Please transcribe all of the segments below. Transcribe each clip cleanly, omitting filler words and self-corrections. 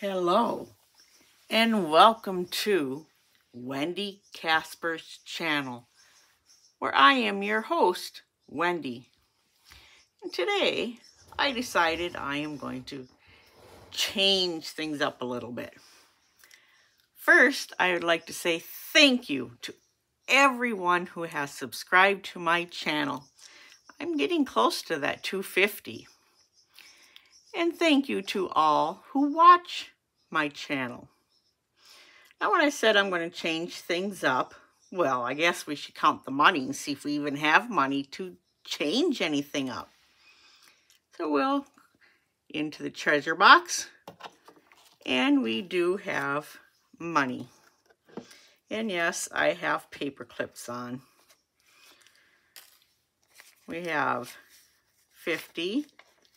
Hello, and welcome to Wendy Casper's channel, where I am your host, Wendy. And today, I decided I am going to change things up a little bit. First, I would like to say thank you to everyone who has subscribed to my channel. I'm getting close to that 250. And thank you to all who watch my channel. Now, when I said I'm going to change things up, well, I guess we should count the money and see if we even have money to change anything up. So we'll into the treasure box, and we do have money. And yes, I have paper clips on. We have 50,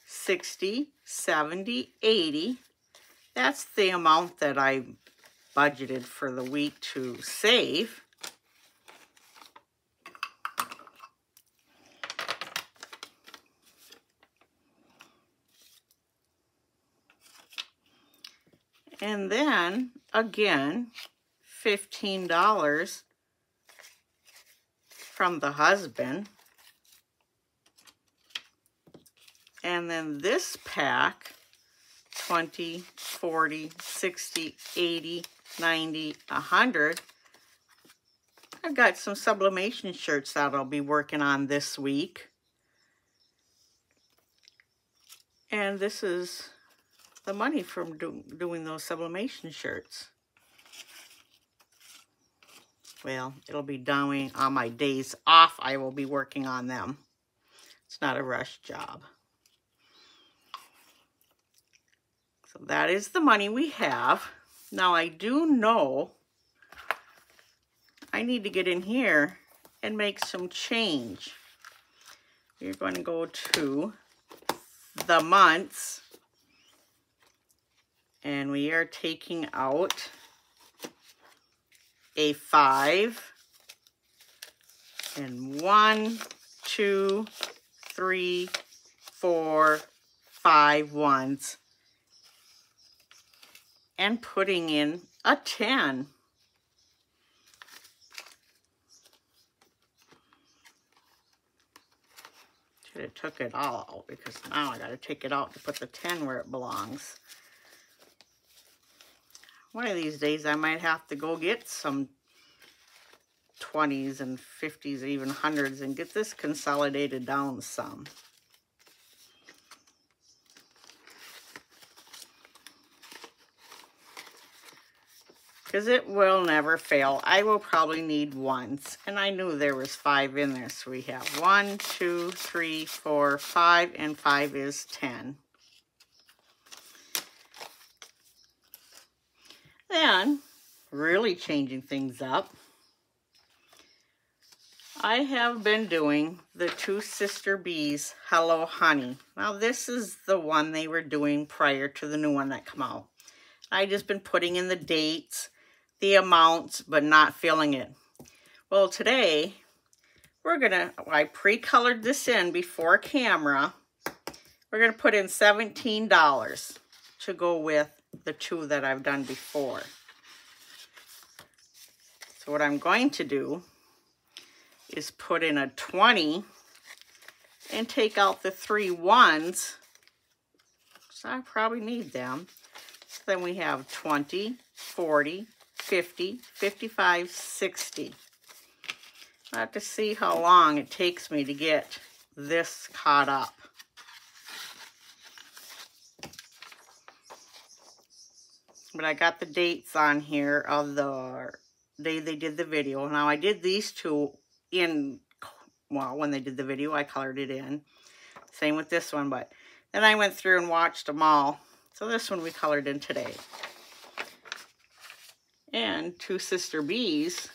60, 70, 80. That's the amount that I budgeted for the week to save. And then again, $15 from the husband. And then this pack, 20, 40, 60, 80, 90, 100. I've got some sublimation shirts that I'll be working on this week. And this is the money from doing those sublimation shirts. Well, it'll be done on my days off. I will be working on them. It's not a rush job. So that is the money we have. Now I do know I need to get in here and make some change. We're going to go to the months, and we are taking out a 5 and 1, 2, 3, 4, 5 ones, and putting in a 10. Should have took it all out, because now I got to take it out to put the 10 where it belongs. One of these days I might have to go get some 20s and 50s, even 100s, and get this consolidated down some. Because it will never fail. I will probably need ones. And I knew there was 5 in there. So we have 1, 2, 3, 4, 5, and 5 is 10. Then, really changing things up, I have been doing the Two Sister Bees Hello Honey. Now this is the one they were doing prior to the new one that come out. I just been putting in the dates, the amounts, but not filling it. Well, today I pre-colored this in before camera. We're gonna put in $17 to go with the 2 that I've done before. So what I'm going to do is put in a 20 and take out the 3 ones. So I probably need them. So then we have 20, 40, 50, 55, 60. I have to see how long it takes me to get this caught up. But I got the dates on here of the day they did the video. Now I did these 2 in, well, when they did the video, I colored it in. Same with this one, but then I went through and watched them all. So this one we colored in today. And Two Sister Bees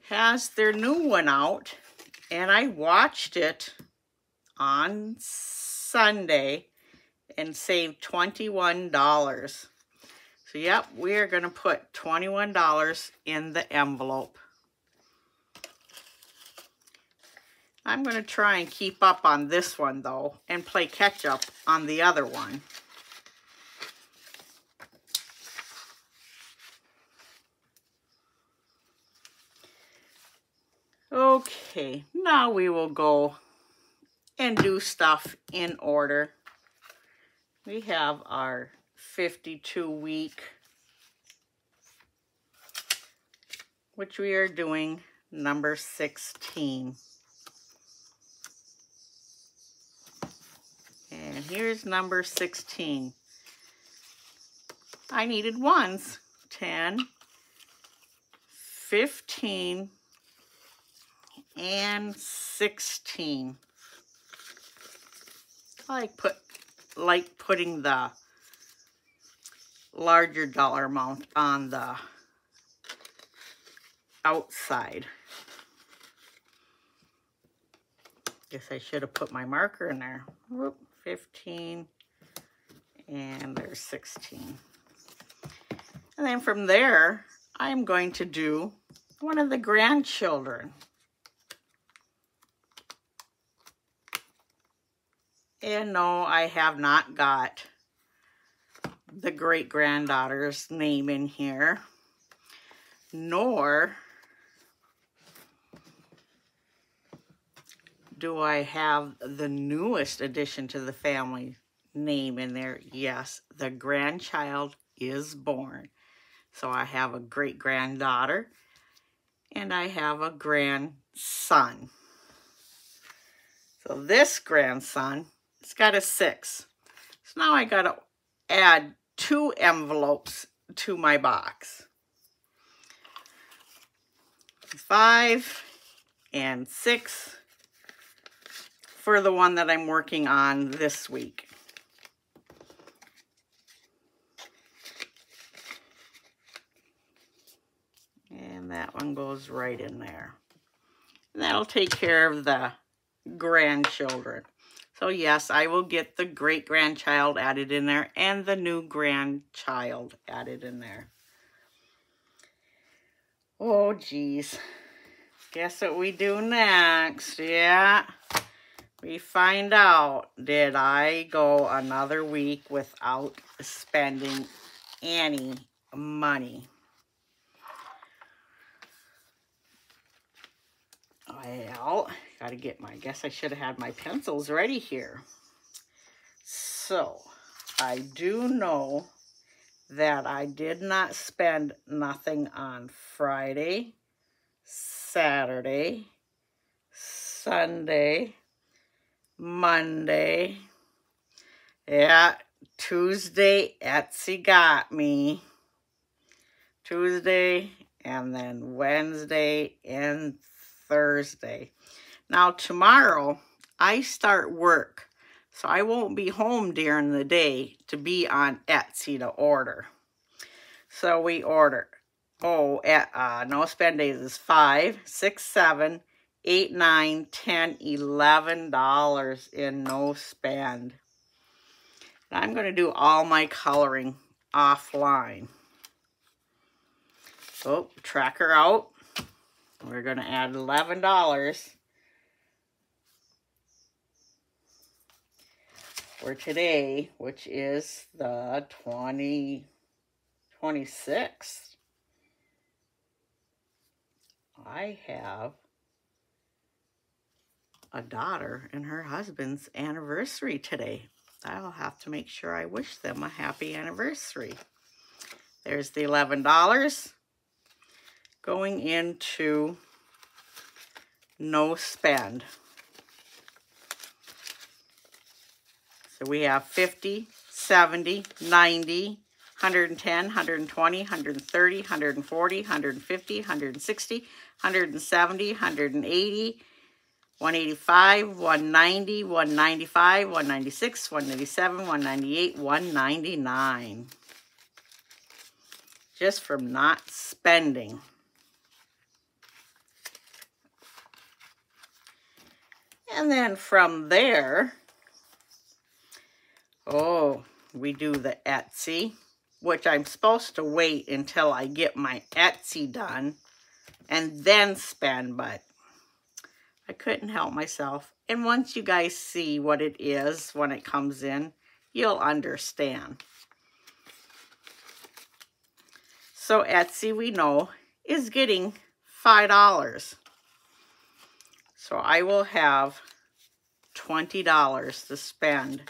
has their new one out, and I watched it on Sunday and saved $21. So yep, we are going to put $21 in the envelope. I'm going to try and keep up on this one though, and play catch up on the other one. Okay, now we will go and do stuff in order. We have our 52-week, which we are doing number 16. And here's number 16. I needed ones, 10, 15, and 16. I like putting the larger dollar amount on the outside. Guess I should have put my marker in there. Whoop, 15, and there's 16. And then from there, I'm going to do one of the grandchildren. And no, I have not got the great-granddaughter's name in here, nor do I have the newest addition to the family name in there. Yes, the grandchild is born. So I have a great-granddaughter and I have a grandson. So this grandson, it's got a 6. So now I got to add 2 envelopes to my box. 5 and 6 for the one that I'm working on this week. And that one goes right in there. And that'll take care of the grandchildren. So yes, I will get the great-grandchild added in there and the new grandchild added in there. Oh, geez. Guess what we do next? Yeah. We find out, did I go another week without spending any money? Well, gotta get I guess I should have had my pencils ready here. So, I do know that I did not spend nothing on Friday, Saturday, Sunday, Monday. Yeah, Tuesday, Etsy got me. Tuesday, and then Wednesday and Thursday. Now tomorrow I start work, so I won't be home during the day to be on Etsy to order. So we order. Oh, no spend days is $5, $6, $7, $8, $9, $10, $11 in no spend. And I'm going to do all my coloring offline. So tracker out. We're going to add $11 for today, which is the 26th. I have a daughter and her husband's anniversary today. I'll have to make sure I wish them a happy anniversary. There's the $11 going into no spend. So we have 50, 70, 90, 110, 120, 130, 140, 150, 160, 170, 180, 185, 190, 195, 196, 197, 198, 199. Just from not spending. And then from there, oh, we do the Etsy, which I'm supposed to wait until I get my Etsy done and then spend, but I couldn't help myself. And once you guys see what it is when it comes in, you'll understand. So Etsy, we know, is getting $5. So I will have $20 to spend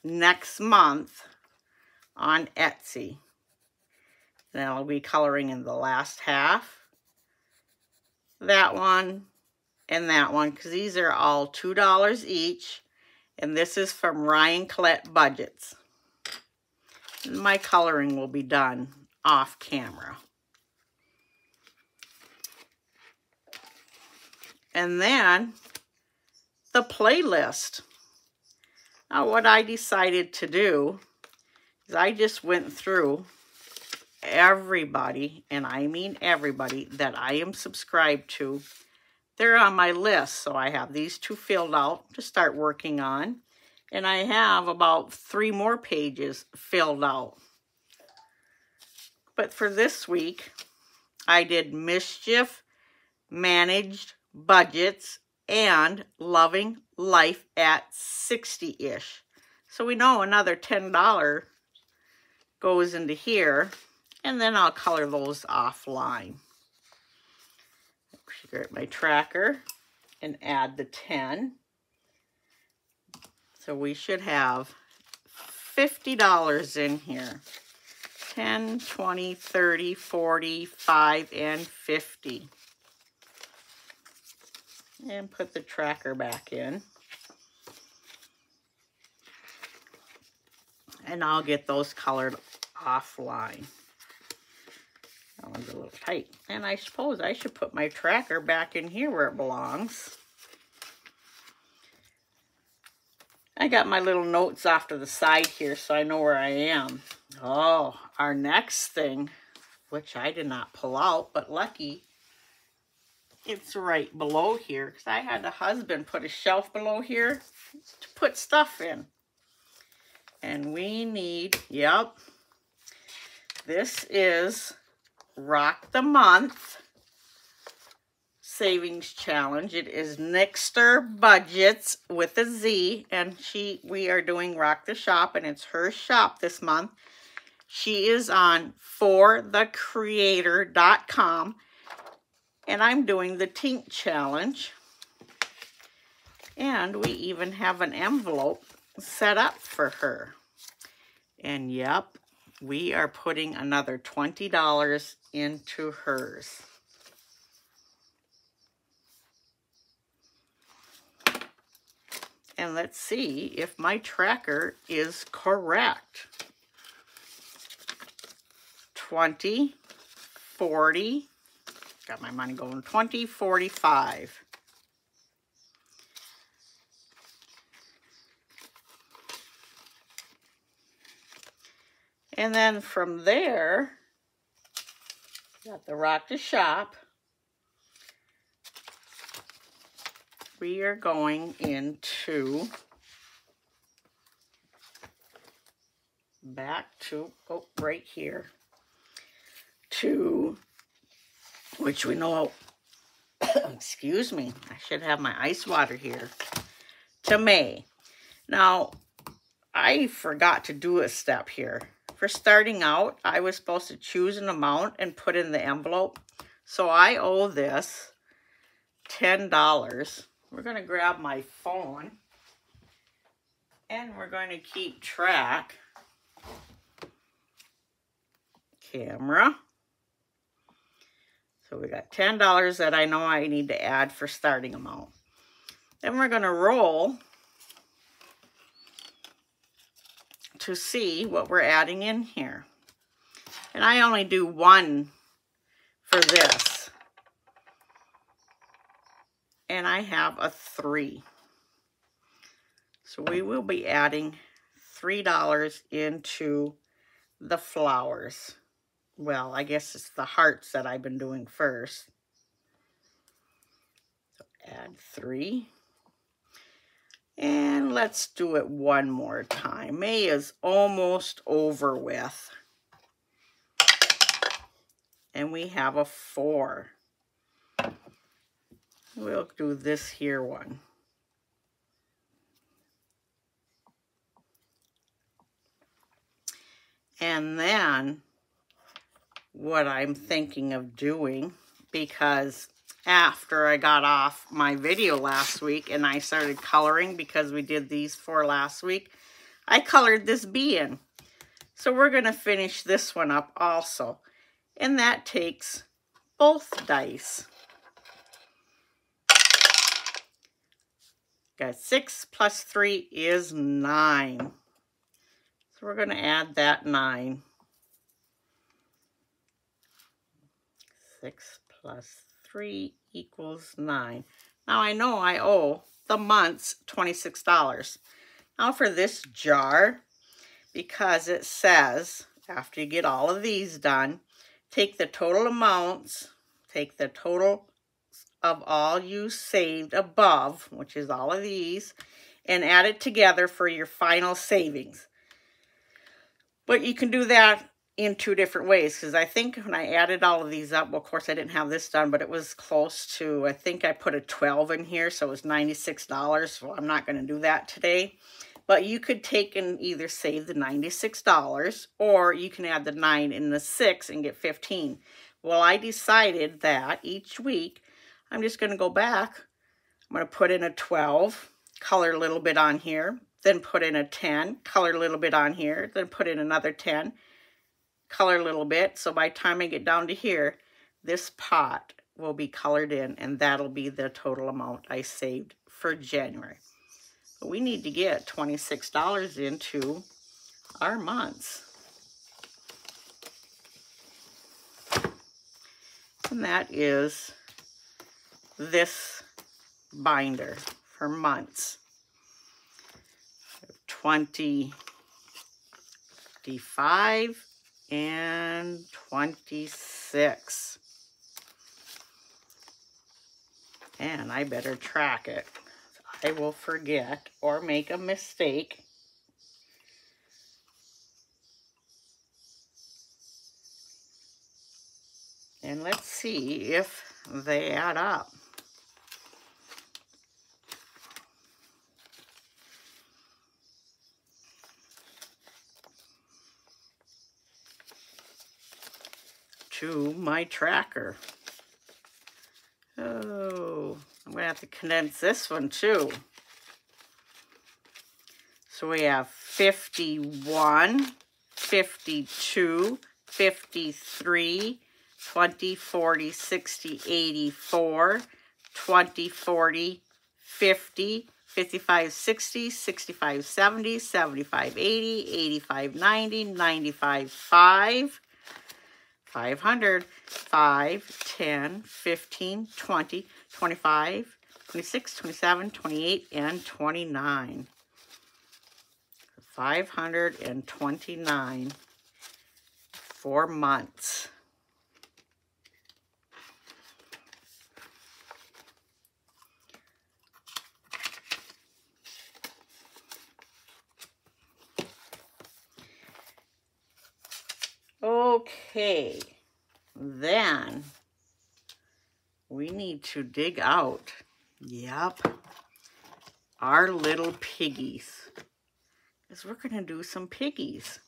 next month on Etsy. And I'll be coloring in the last half, that one, and that one, because these are all $2 each. And this is from Ryan Collette Budgets. And my coloring will be done off camera. And then the playlist. Now what I decided to do is I just went through everybody, and I mean everybody, that I am subscribed to. They're on my list, so I have these 2 filled out to start working on. And I have about 3 more pages filled out. But for this week, I did Mischief, Managed Budgets, and Loving Life at 60-ish. So we know another $10 goes into here, and then I'll color those offline. Grab my tracker and add the 10. So we should have $50 in here. 10, 20, 30, 40, 5, and 50. And put the tracker back in. And I'll get those colored offline. That one's a little tight. And I suppose I should put my tracker back in here where it belongs. I got my little notes off to the side here so I know where I am. Oh, our next thing, which I did not pull out, but lucky it's right below here, because I had the husband put a shelf below here to put stuff in. And we need, yep, this is Rock the Month Savings Challenge. It is Nixter Budgets with a Z, and we are doing Rock the Shop, and it's her shop this month. She is on forthecreator.com, and I'm doing the Tink Challenge. And we even have an envelope set up for her. And yep, we are putting another $20 into hers. And let's see if my tracker is correct. 20, 40, got my money going, 20, 45. And then from there, got the Rock the Shop. We are going into back to, oh, right here, to, which we know, excuse me, I should have my ice water here, to May. Now, I forgot to do a step here. For starting out, I was supposed to choose an amount and put in the envelope. So I owe this $10. We're going to grab my phone and we're going to keep track. Camera. So we got $10 that I know I need to add for starting amount. Then we're going to roll to see what we're adding in here. And I only do one for this. And I have a 3. So we will be adding $3 into the flowers. Well, I guess it's the hearts that I've been doing first. So add 3. And let's do it one more time. May is almost over with. And we have a 4. We'll do this here one. And then what I'm thinking of doing, because after I got off my video last week and I started coloring because we did these 4 last week. I colored this bee in. So we're going to finish this one up also. And that takes both dice. Got 6 plus 3 is 9. So we're going to add that 9. 6 plus 3 equals 9. Now I know I owe the months $26. Now for this jar, because it says after you get all of these done, take the total amounts, take the total of all you saved above, which is all of these, and add it together for your final savings. But you can do that in 2 different ways, because I think when I added all of these up, well, of course I didn't have this done, but it was close to, I think I put a 12 in here, so it was $96. So I'm not going to do that today. But you could take and either save the $96, or you can add the 9 and the 6 and get 15. Well, I decided that each week I'm just going to go back. I'm going to put in a 12, color a little bit on here, then put in a 10, color a little bit on here, then put in another 10, color a little bit. So by the time I get down to here, this pot will be colored in, and that'll be the total amount I saved for January. But we need to get $26 into our months. And that is this binder for months. 20, 25, and 26. And I better track it. I will forget or make a mistake. And let's see if they add up. To my tracker. Oh, I'm going to have to condense this one too. So we have 51, 52, 53, 20, 40, 60, 84, 20, 40, 50, 55, 60, 65, 70, 75, 80, 85, 90, 95, 5, 500, 5, 10, 15, 20, 25, 26, 27, 28, and 29. 529 for months. Okay, then we need to dig out, our little piggies. Because we're going to do some piggies.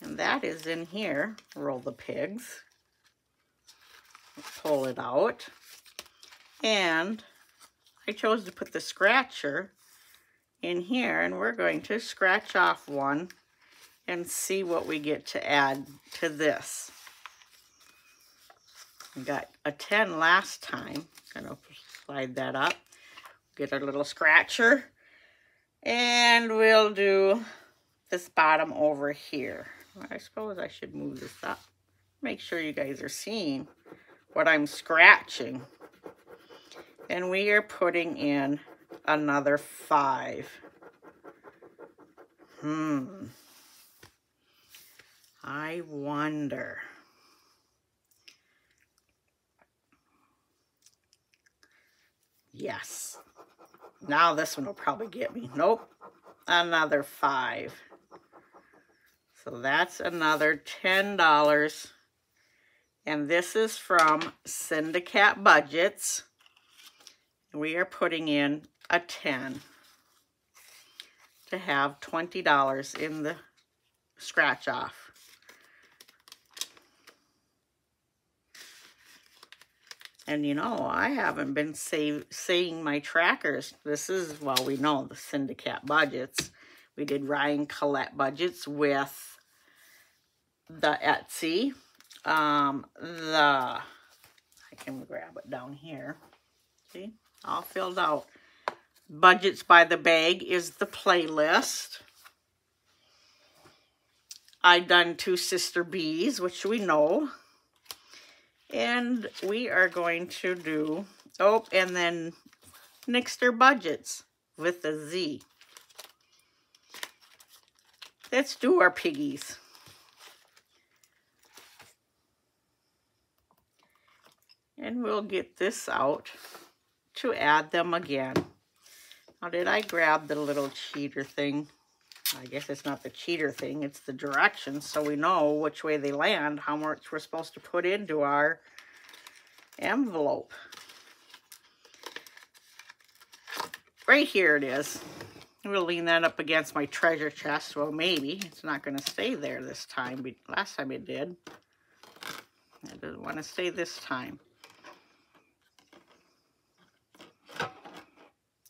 And that is in here. Roll the pigs. Pull it out. And I chose to put the scratcher in here. And we're going to scratch off one and see what we get to add to this. We got a 10 last time. I'm going to slide that up. Get our little scratcher. And we'll do this bottom over here. I suppose I should move this up. Make sure you guys are seeing what I'm scratching. And we are putting in another 5. I wonder. Yes. Now this one will probably get me. Nope. Another 5. So that's another $10. And this is from Syndicate Budgets. We are putting in a 10 to have $20 in the scratch off. And you know, I haven't been saying my trackers. This is, well, we know the Syndicate budgets. We did Ryan Collette budgets with the Etsy. I can grab it down here. See, all filled out. Budgets by the Bag is the playlist. I done Two Sister Bees, which we know. And we are going to do, oh, and then Nixter Budgets with a Z. Let's do our piggies. And we'll get this out to add them again. Now, did I grab the little cheater thing? I guess it's not the cheater thing, it's the directions, so we know which way they land, how much we're supposed to put into our envelope. Right here it is. We'll lean that up against my treasure chest. Well, maybe. It's not going to stay there this time. But last time it did. It doesn't want to stay this time.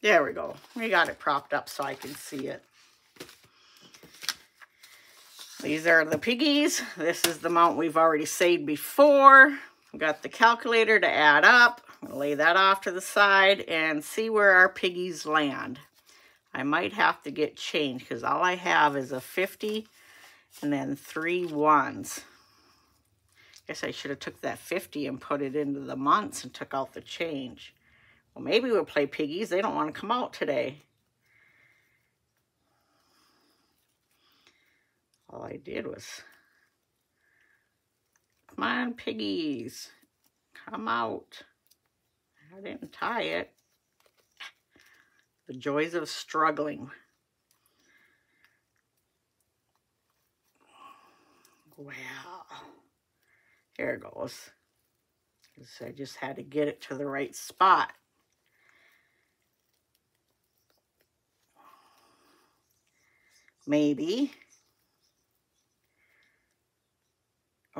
There we go. We got it propped up so I can see it. These are the piggies. This is the amount we've already saved before. We've got the calculator to add up. I'm gonna lay that off to the side and see where our piggies land. I might have to get change because all I have is a 50 and then 3 ones. Guess I should have took that 50 and put it into the months and took out the change. Well, maybe we'll play piggies. They don't want to come out today. All I did was, come on, piggies, come out. I didn't tie it. The joys of struggling. Well, here it goes. I just had to get it to the right spot. Maybe.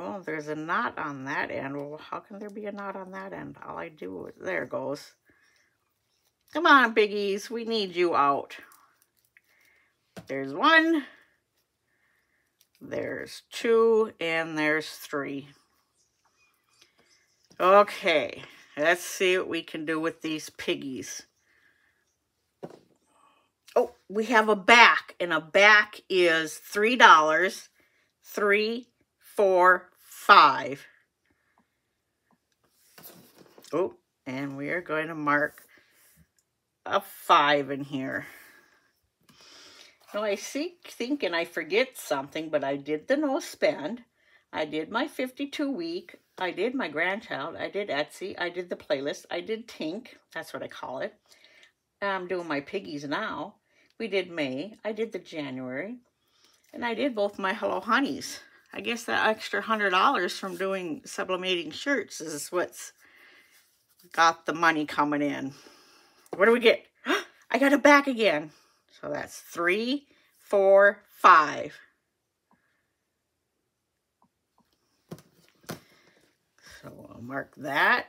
Oh, there's a knot on that end. Well, how can there be a knot on that end? All I do is, there it goes. Come on, piggies, we need you out. There's 1, there's 2, and there's 3. Okay, let's see what we can do with these piggies. Oh, we have a back, and a back is $3, 3, 4, 5. Oh, and we are going to mark a 5 in here. Now I think and I forget something, but I did the no spend. I did my 52 week. I did my grandchild. I did Etsy. I did the playlist. I did Tink. That's what I call it. I'm doing my piggies now. We did May. I did the January. And I did both my Hello Honeys. I guess that extra $100 from doing sublimating shirts is what's got the money coming in. What do we get? I got it back again. So that's 3, 4, 5. So I'll mark that.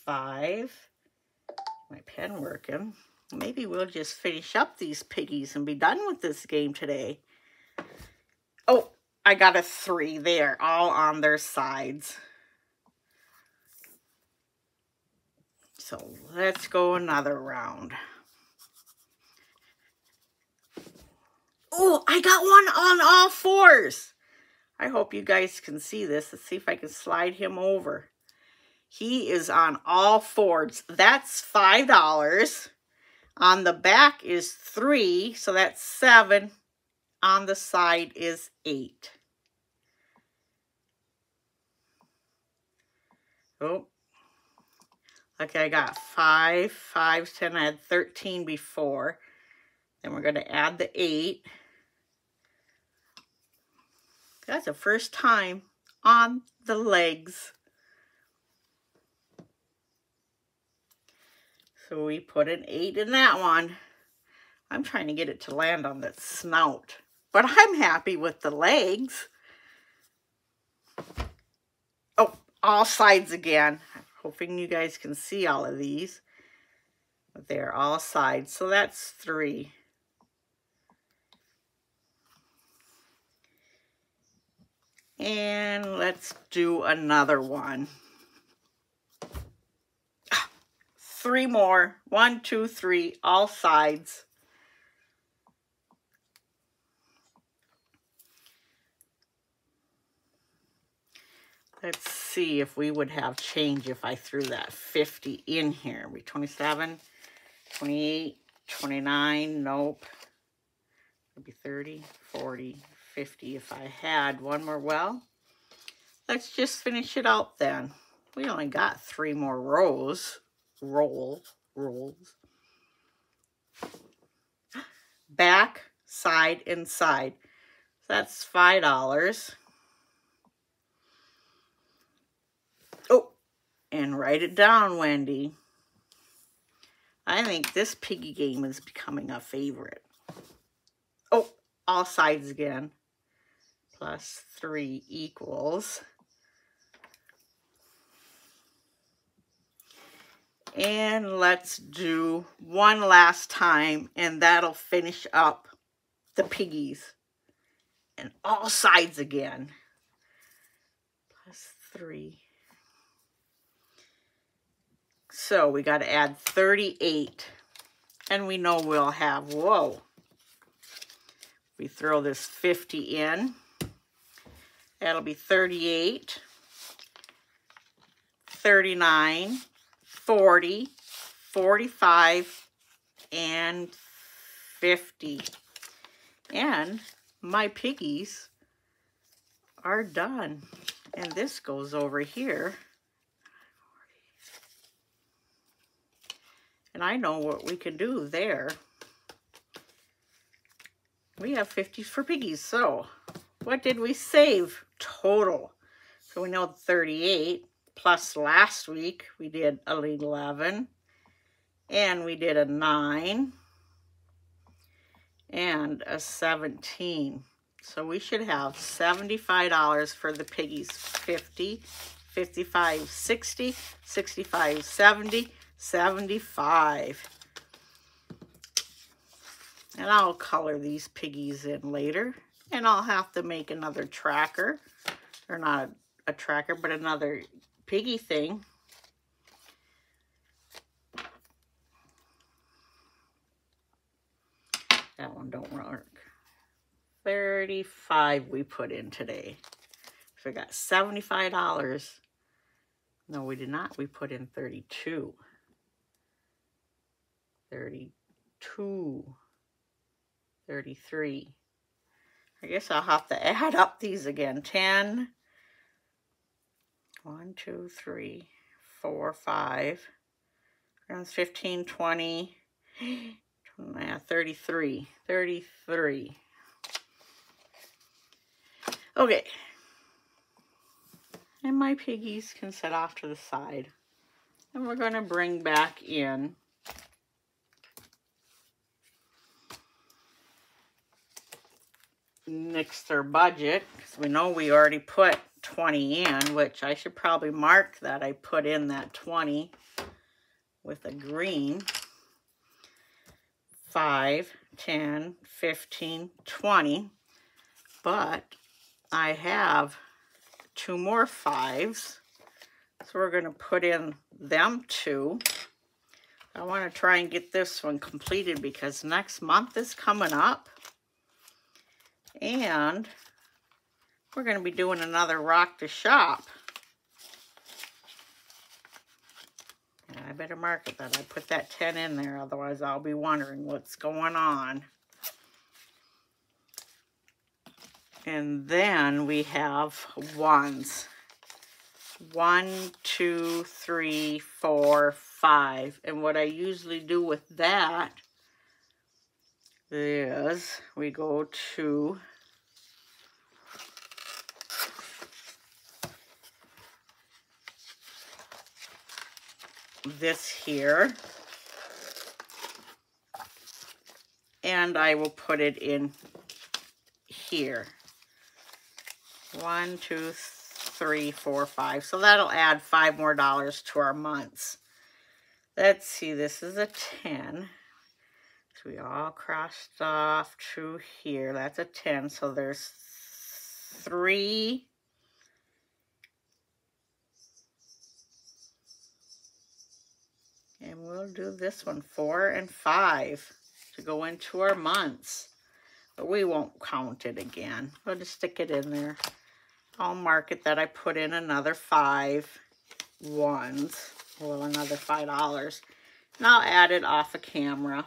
5. My pen working. Maybe we'll just finish up these piggies and be done with this game today. Oh, I got a 3 there, all on their sides. So let's go another round. Oh, I got one on all 4s. I hope you guys can see this. Let's see if I can slide him over. He is on all 4s. That's $5. On the back is 3, so that's 7. On the side is 8. Oh. Okay, I got 5, 5, 10, I had 13 before. Then we're going to add the 8. That's the first time on the legs. So we put an 8 in that one. I'm trying to get it to land on the snout. But I'm happy with the legs. Oh, all sides again. Hoping you guys can see all of these. But they're all sides, so that's 3. And let's do another one. 3 more. 1, 2, 3, all sides. Let's see if we would have change if I threw that 50 in here. Be 27, 28, 29, nope. It'd be 30, 40, 50 if I had one more. Well, let's just finish it out then. We only got 3 more rolls. Rolls. Back, side, and side. That's $5. Oh, and write it down, Wendy. I think this piggy game is becoming a favorite. Oh, all sides again. Plus 3 equals. And let's do one last time, and that'll finish up the piggies. And all sides again. Plus 3. So we got to add 38. And we know we'll have, whoa. We throw this 50 in. That'll be 38, 39, 40, 45, and 50. And my piggies are done. And this goes over here. And I know what we can do there. We have 50s for piggies. So what did we save total? So we know 38 plus last week we did 11 and we did a 9 and a 17. So we should have $75 for the piggies. 50, 55, 60, 65, 70, 75. And I'll color these piggies in later. And I'll have to make another tracker. Or not a tracker, but another piggy thing. That one don't work. 35 we put in today. So we got $75. No, we did not. We put in 32. 32. 33. I guess I'll have to add up these again. 10. 1, 2, 3, 4, 5. Around 15, 20. 33. 33. Okay. And my piggies can set off to the side. And we're going to bring back in nix their budget, because we know we already put 20 in, which I should probably mark that I put in that 20 with a green. 5, 10, 15, 20. But I have 2 more 5s. So we're going to put in them 2. I want to try and get this one completed because next month is coming up. And we're going to be doing another Rock to Shop. And I better mark it that I put that 10 in there, otherwise I'll be wondering what's going on. And then we have ones. 1, 2, 3, 4, 5. And what I usually do with that is we go to this here, and I will put it in here. 1, 2, 3, 4, 5. So that'll add $5 more to our months. Let's see, this is a 10. So we all crossed off through here. That's a 10. So there's 3. And we'll do this one, 4 and 5, to go into our months. But we won't count it again. We'll just stick it in there. I'll mark it that I put in another 5 ones. Well, another $5. And I'll add it off of camera.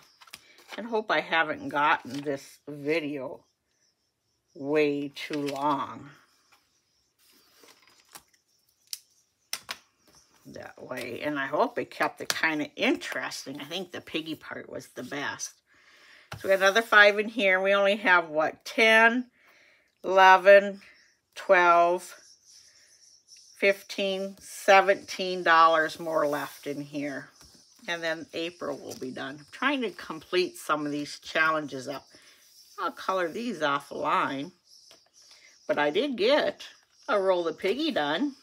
And hope I haven't gotten this video way too long. That way, and I hope it kept it kind of interesting. I think the piggy part was the best. So we got another 5 in here. We only have what, 10, 11, 12, 15, $17 more left in here. And then April will be done. I'm trying to complete some of these challenges up. I'll color these off a line. But I did get a roll of piggy done.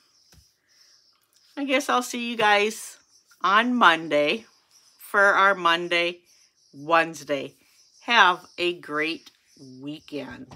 I guess I'll see you guys on Monday for our Monday Wednesday. Have a great weekend.